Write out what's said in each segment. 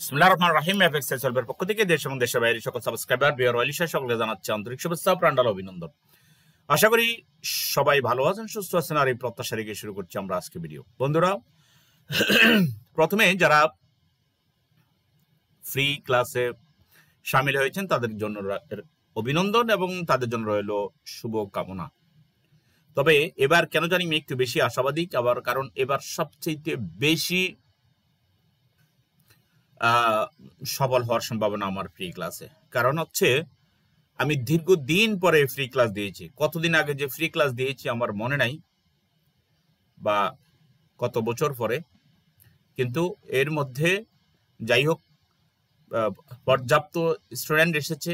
বিসমিল্লাহির রহমানির রহিম। এফএক্স সলভের পক্ষ থেকে দেশ এবং দেশের বাইরে সকল সাবস্ক্রাইবার বিয়ার ওয়ালিশা সকলকে জানাচ্ছি আন্তরিক শুভেচ্ছা প্রাণঢাল অভিনন্দন। আশা করি সবাই ভালো আছেন, সুস্থ আছেন। আর এই প্রত্যাশা রেখে শুরু করছি আমরা আজকে ভিডিও। বন্ধুরা, প্রথমে যারা ফ্রি ক্লাসে শামিল হয়েছেন তাদের জন্য অভিনন্দন এবং তাদের জন্য রইল শুভ কামনা। তবে এবার কেন জানি আমি একটু বেশি আশাবাদী, আবার কারণ এবার সবচেয়ে বেশি সফল হওয়ার সম্ভাবনা আমার ফ্রি ক্লাসে। কারণ হচ্ছে আমি দীর্ঘদিন পরে ফ্রি ক্লাস দিয়েছি। কতদিন আগে যে ফ্রি ক্লাস দিয়েছি আমার মনে নাই, বা কত বছর পরে, কিন্তু এর মধ্যে যাই হোক পর্যাপ্ত স্টুডেন্ট এসেছে।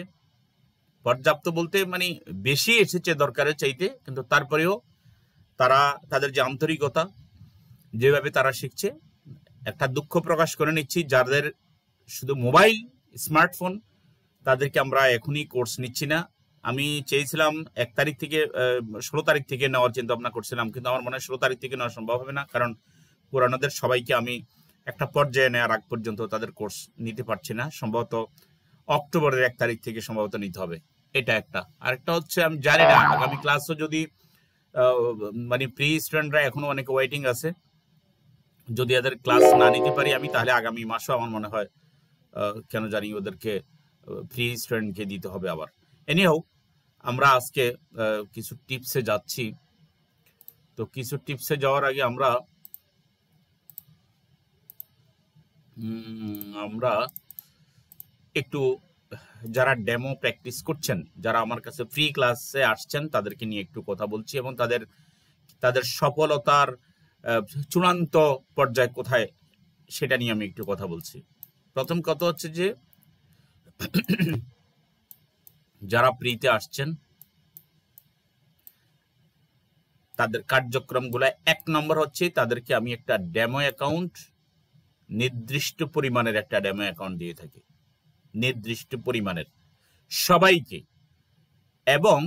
পর্যাপ্ত বলতে মানে বেশি এসেছে দরকারের চাইতে, কিন্তু তারপরেও তারা তাদের যে আন্তরিকতা, যেভাবে তারা শিখছে, একটা দুঃখ প্রকাশ করে নিচ্ছি যাদের শুধু মোবাইল স্মার্টফোন তাদেরকে আমরা এখনই কোর্স নিচ্ছি না। আমি চেয়েছিলাম 1 তারিখ থেকে 16 তারিখ থেকে নেওয়ার চিন্তা ভাবনা করছিলাম, কিন্তু আমার মনে হয় 16 তারিখ থেকে নেওয়া সম্ভব হবে না, কারণ পুরানোদের সবাইকে আমি একটা পর্যায়ে নেওয়ার আগ পর্যন্ত তাদের কোর্স নিতে পারছি না। সম্ভবত অক্টোবরের 1 তারিখ থেকে সম্ভবত নিতে হবে, এটা একটা। আরেকটা হচ্ছে আমি জানি না আগামী ক্লাসও যদি মানে প্রি স্টুডেন্টরা এখনো অনেকে ওয়েটিং আছে, যদি এদের ক্লাস না নিতে পারি আমি, তাহলে আগামী মাসও আমার মনে হয় কেন জানি ওদেরকে ফ্রি স্টুডেন্টকে দিতে হবে আবার। এনিহাউ, আমরা আজকে কিছু টিপসে যাচ্ছি। তো কিছু টিপসে যাওয়ার আগে আমরা একটু যারা ডেমো প্র্যাকটিস করছেন, যারা আমার কাছে ফ্রি ক্লাসে আসছেন, তাদেরকে নিয়ে একটু কথা বলছি এবং তাদের সফলতার চূড়ান্ত পর্যায়ে কোথায় সেটা নিয়ে আমি একটু কথা বলছি। প্রথম কথা হচ্ছে যে যারা ফ্রিতে আসছেন তাদের কার্যক্রমগুলো, 1 নম্বর হচ্ছে তাদেরকে আমি একটা ডেমো অ্যাকাউন্ট, নির্দিষ্ট পরিমাণের একটা ডেমো অ্যাকাউন্ট দিয়ে থাকি, নির্দিষ্ট পরিমাণের সবাইকে। এবং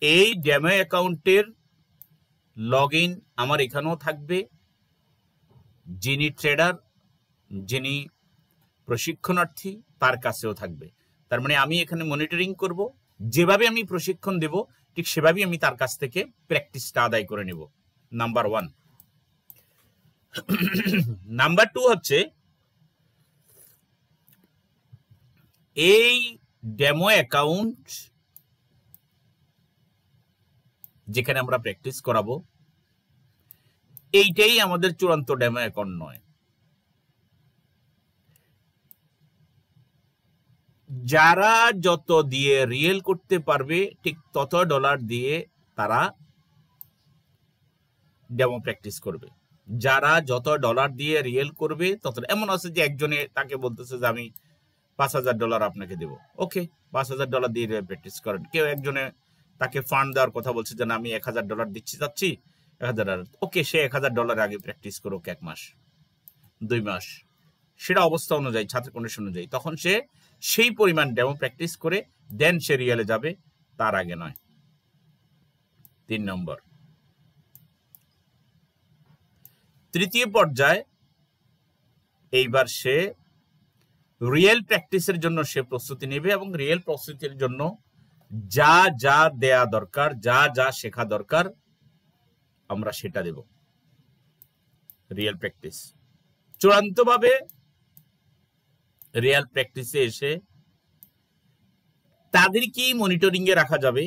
এই ডেমো অ্যাকাউন্টের লগইন আমার এখানেও থাকবে, যিনি ট্রেডার, যিনি প্রশিক্ষণার্থী, তার কাছেও থাকবে। তার মানে আমি এখানে মনিটরিং করব, যেভাবে আমি প্রশিক্ষণ দেব ঠিক সেভাবেই আমি তার কাছ থেকে প্র্যাকটিসটা আদায় করে নেব। নাম্বার 1। নাম্বার 2 হচ্ছে এই ডেমো অ্যাকাউন্ট যেখানে আমরা প্র্যাকটিস করাবো, এইটাই আমাদের চূড়ান্ত ডেমো অ্যাকাউন্ট নয়। যারা যত দিয়ে রিয়েল করতে পারবে ঠিক তত ডলার দিয়ে তারা ডেমো প্র্যাকটিস করবে। যারা যত ডলার দিয়ে রিয়েল করবে তত, এমন আছে যে একজনে তাকে বলতেছে যে আমি $5,000 আপনাকে দেব, ওকে $5,000 দিয়ে প্র্যাকটিস করেন। কেউ একজনে তাকে ফান্ড দেওয়ার কথা বলছে যে আমি $1,000 দিচ্ছি চাচ্ছি, $1,000, ওকে সে $1,000 আগে প্র্যাকটিস করুক 1 মাস 2 মাস, সেটা অবস্থা অনুযায়ী, ছাত্র কন্ডিশন অনুযায়ী, তখন সে সেই পরিমাণ ডেমো প্র্যাকটিস করে দেন সে রিয়েলে যাবে, তার আগে নয়। 3 নম্বর। তৃতীয় পর্যায়ে এইবার সে রিয়েল প্র্যাকটিসের জন্য সে প্রস্তুতি নেবে এবং রিয়েল প্রস্তুতির জন্য যা যা দেয়া দরকার, যা যা শেখা দরকার আমরা সেটা দেব। রিয়েল প্র্যাকটিস চূড়ান্তভাবে রিয়েল প্র্যাকটিসে এসে তাদেরকেই মনিটরিং এ রাখা যাবে,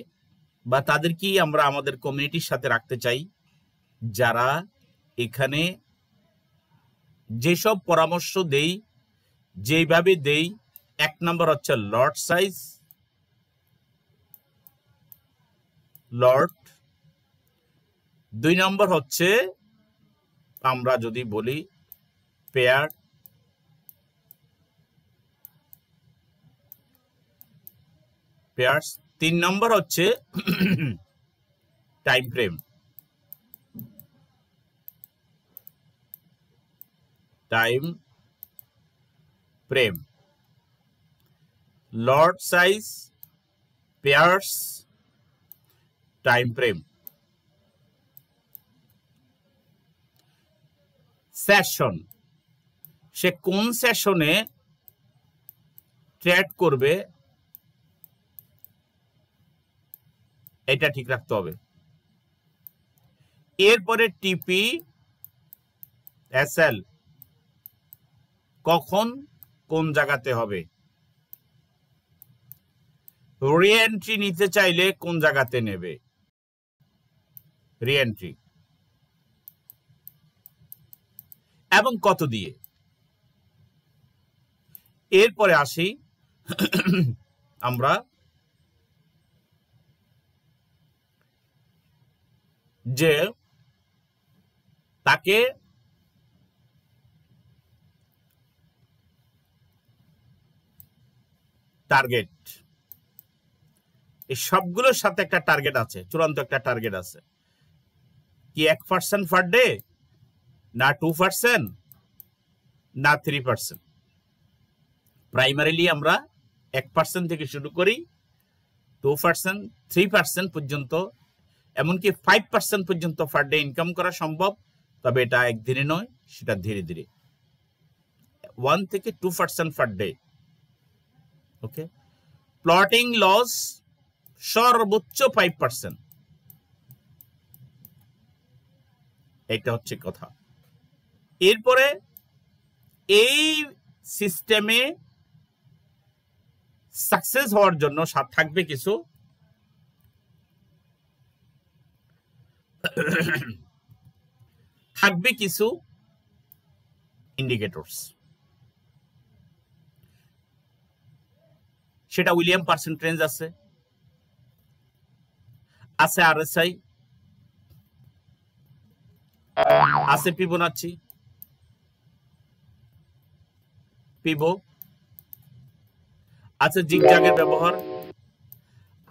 বা তাদেরকেই আমরা আমাদের কমিউনিটির সাথে রাখতে চাই, যারা এখানে যেসব পরামর্শ দেই, যেভাবে দেই। 1 নম্বর হচ্ছে লট সাইজ, লট। 2 নম্বর হচ্ছে আমরা যদি বলি পেয়ার, 3 নম্বর হচ্ছে time frame. Lot size, pairs, time frame. Session, সে কোন সেশনে ট্রেড করবে, এটা ঠিক রাখতে হবে। এরপরে টিপি এসএল কখন কোন জায়গাতে হবে, রিএন্ট্রি নিতে চাইলে কোন জায়গাতে নেবে, রিএন্ট্রি এবং কত দিয়ে। এরপরে আসি আমরা যে তাকে টার্গেট, এই সবগুলোর সাথে একটা টার্গেট আছে, চূড়ান্ত একটা টার্গেট আছে। কি 1% পার ডে, না 2%, না 3%। প্রাইমারিলি আমরা 1% থেকে শুরু করি, 2%, 3% পর্যন্ত, এমনকি 5% পর্যন্ত পার ডে ইনকাম করা সম্ভব। তবে এটা একদিনে নয়, সেটা ধীরে ধীরে 1 থেকে 2% পার ডে। ওকে, প্লটিং লস সর্বোচ্চ 5%, এটা হচ্ছে কথা। এরপরে এই সিস্টেমে সাকসেস হওয়ার জন্য থাকবে কিছু ইন্ডিকেটরস। সেটা উইলিয়াম পার্সেন্টেজ আছে আরএসআই আছে, ফিবোনাচি, পিভো আছে, জিগজ্যাগের ব্যবহার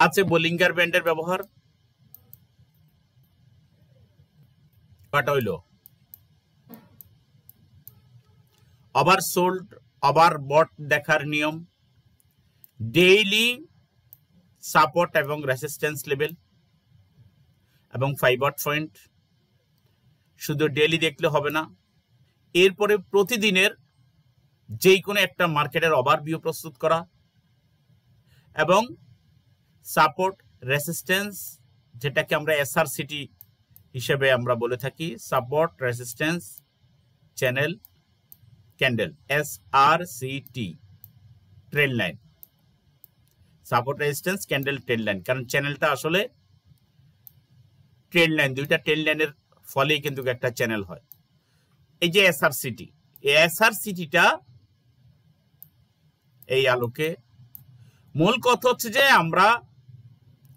আছে, বোলিঙ্গার ব্যান্ডের ব্যবহার। কটা হইল? ওভারসোল্ড, ওভারবট দেখার নিয়ম, ডেইলি সাপোর্ট এবং রেসিস্টেন্স লেভেল এবং 5 পয়েন্ট। শুধু ডেইলি দেখলে হবে না, এরপরে প্রতিদিনের যেই কোনো একটা মার্কেটের ওভারভিউ প্রস্তুত করা এবং সাপোর্ট রেসিস্টেন্স, যেটাকে আমরা এসআরসিটি হিসেবে আমরা বলে থাকি, support resistance channel candle, SRCT, trail line, support resistance candle, trail line. কারণ চ্যানেলটা আসলে ট্রেল লাইন, দুইটা ট্রেল লাইনের ফলেই কিন্তু একটা চ্যানেল হয়। এই যে এসআরসিটি, এই এসআরসিটিটা এই আলোকে মূল কথা হচ্ছে যে আমরা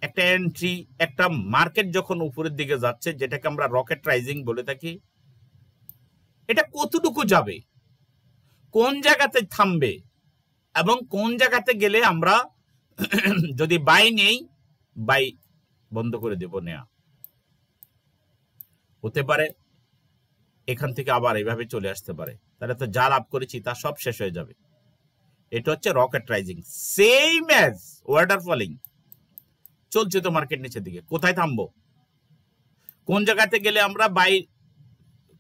একটা এন্ট্রি, একটা মার্কেট যখন উপরের দিকে যাচ্ছে, যেটাকে আমরা রকেট রাইজিং বলে থাকি, এটা কতটুকু যাবে, কোন জায়গাতে থামবে এবং কোন জায়গাতে গেলে আমরা যদি বাই নেই, বাই বন্ধ করে দেব, নেয়া হতে পারে এখান থেকে আবার এভাবে চলে আসতে পারে, তাহলে তো যা লাভ করেছি তা সব শেষ হয়ে যাবে। এটা হচ্ছে rocket rising, same as water falling. চলছে তো মার্কেট নিচের দিকে, কোথায় থামবো, কোন জায়গাতে গেলে আমরা বাই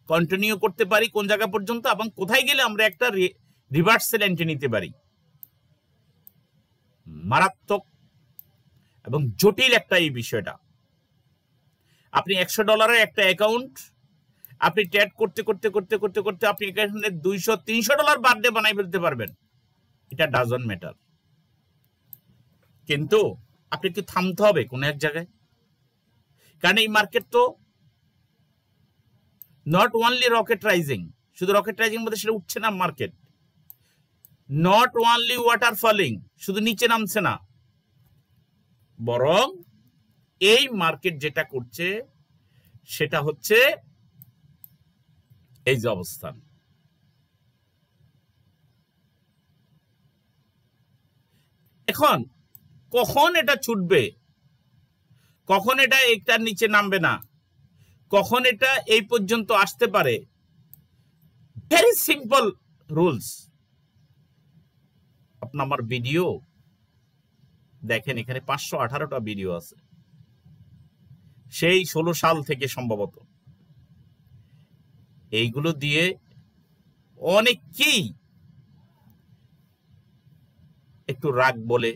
কন্টিনিউ করতে পারি, কোন জায়গা পর্যন্ত, এবং কোথায় গেলে আমরা একটা রিভার্সাল এন্ট্রি নিতে পারি। মারাত্মক এবং জটিল একটা এই বিষয়টা। আপনি $100 একটা অ্যাকাউন্ট আপনি ট্রেড করতে করতে করতে করতে করতে আপনি এখানে $200-300 পার ডে বানাই ফেলতে পারবেন, এটা ডাজন্ট ম্যাটার। কিন্তু আপনি কি থামতে হবে কোন এক জায়গায়, কারণ এই মার্কেট তো নট ওনলি রকেট রাইজিং, শুধু রকেট রাইজিং মধ্যে সেটা উঠছে না market, not only water falling, শুধু নিচে নামছে না, বরং এই মার্কেট যেটা করছে সেটা হচ্ছে এই যে অবস্থান। এখন কখন এটা ছুটবে, কখন এটা একটার নিচে নামবে না, কখন এটা এই পর্যন্ত আসতে পারে, ভেরি সিম্পল রুলস। আপনি আমার ভিডিও দেখেন, এখানে 518টা ভিডিও আছে, সেই 16 সাল থেকে সম্ভবত। এইগুলো দিয়ে অনেকেই একটু রাগ বলে,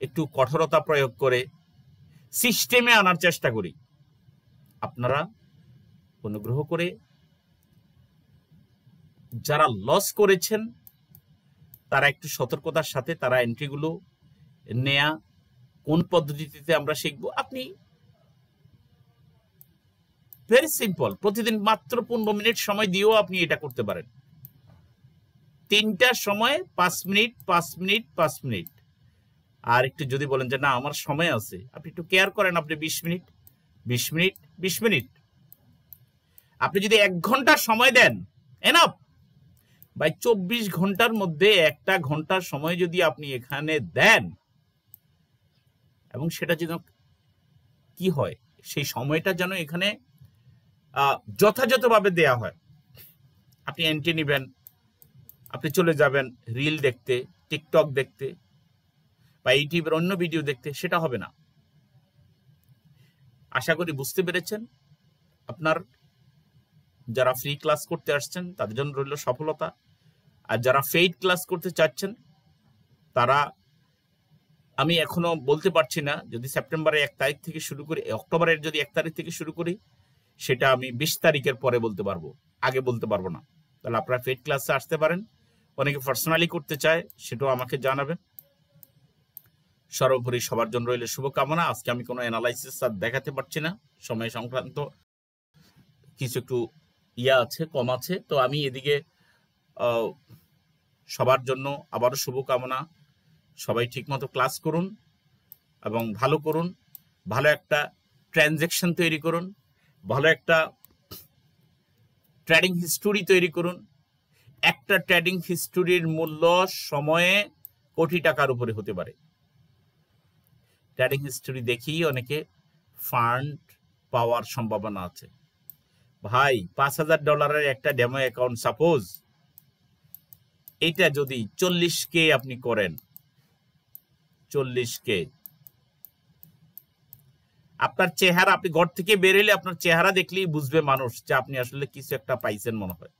একটু কঠোরতা প্রয়োগ করে সিস্টেমে আনার চেষ্টা করি। আপনারা অনুগ্রহ করে যারা লস করেছেন তারা একটু সতর্কতার সাথে তারা এন্ট্রিগুলো নেয়া, কোন পদ্ধতিতে আমরা শিখবো। আপনি ভেরি সিম্পল, প্রতিদিন মাত্র 15 মিনিট সময় দিয়েও আপনি এটা করতে পারেন। 3টার সময় 5 মিনিট 5 মিনিট 5 মিনিট। আর একটু যদি বলেন যে না আমার সময় আছে, আপনি একটু কেয়ার করেন, আপনি 20 মিনিট 20 মিনিট 20 মিনিট। আপনি যদি 1 ঘন্টা সময় দেন এনাফ। ভাই 24 ঘন্টার মধ্যে 1টা ঘন্টার সময় যদি আপনি এখানে দেন, এবং সেটা যেন কি হয়, সেই সময়টা যেন এখানে যথাযথভাবে দেয়া হয়। আপনি এন্ট্রি নেবেন, আপনি চলে যাবেন রিল দেখতে, টিকটক দেখতে বা ইউটিউবের অন্য ভিডিও দেখতে, সেটা হবে না। আশা করি বুঝতে পেরেছেন। আপনার যারা ফ্রি ক্লাস করতে আসছেন তাদের জন্য রইল সফলতা, আর যারা পেইড ক্লাস করতে চাচ্ছেন তারা, আমি এখনো বলতে পারছি না, যদি সেপ্টেম্বরের 1 তারিখ থেকে শুরু করি, অক্টোবরের যদি 1 তারিখ থেকে শুরু করি, সেটা আমি 20 তারিখের পরে বলতে পারবো, আগে বলতে পারবো না। তাহলে আপনারা পেইড ক্লাসে আসতে পারেন। অনেকে পার্সোনালি করতে চায়, সেটাও আমাকে জানাবেন। সর্বোপরি সবার জন্য রইল শুভকামনা। আজকে আমি কোনো অ্যানালাইসিস আর দেখাতে পারছি না, সময় সংক্রান্ত কিছু একটু আছে, কম আছে। তো আমি এদিকে সবার জন্য আবারও শুভকামনা। সবাই ঠিকমতো ক্লাস করুন এবং ভালো করুন, ভালো একটা ট্রানজ্যাকশন তৈরি করুন, ভালো একটা ট্রেডিং হিস্টোরি তৈরি করুন। একটা ট্রেডিং হিস্টোরির মূল্য সময়ে কোটি টাকার উপরে হতে পারে। ট্রেডিং হিস্টোরি দেখেই অনেকে ফান্ড পাওয়ার সম্ভাবনা আছে। ভাই $5000 একটা ডেমো অ্যাকাউন্ট, সাপোজ এটা যদি 40K আপনি করেন, 40K, আপনার চেহারা, আপনি ঘর থেকে বেরোলে আপনার চেহারা দেখলেই বুঝবে মানুষ যে আপনি আসলে কিছু একটা পাইছেন, মনে হয়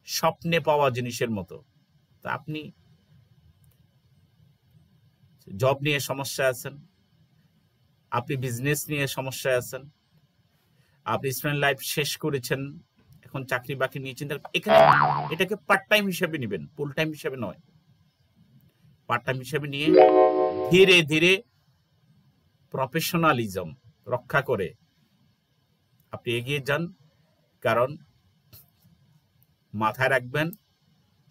স্বপ্নে পাওয়া জিনিসের মতো। তা আপনি জব নিয়ে সমস্যায় আছেন, আপনি বিজনেস নিয়ে সমস্যায় আছেন, আপনি স্টুডেন্ট লাইফ শেষ করেছেন, এখন চাকরি বাকরি নিয়ে চিন্তা, এখানে এটাকে পার্ট টাইম হিসেবে নেবেন, ফুল টাইম হিসেবে নয়। পার্ট টাইম হিসেবে নিয়ে ধীরে ধীরে প্রফেশনালিজম রক্ষা করে আপনি এগিয়ে যান। কারণ মাথায় রাখবেন,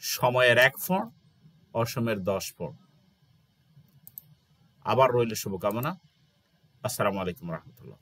সময়ের 1 ফোঁড়, অসময়ের 10 ফোঁড়। আবার রইল শুভকামনা। আসসালামু আলাইকুম রহমতুল্লাহ।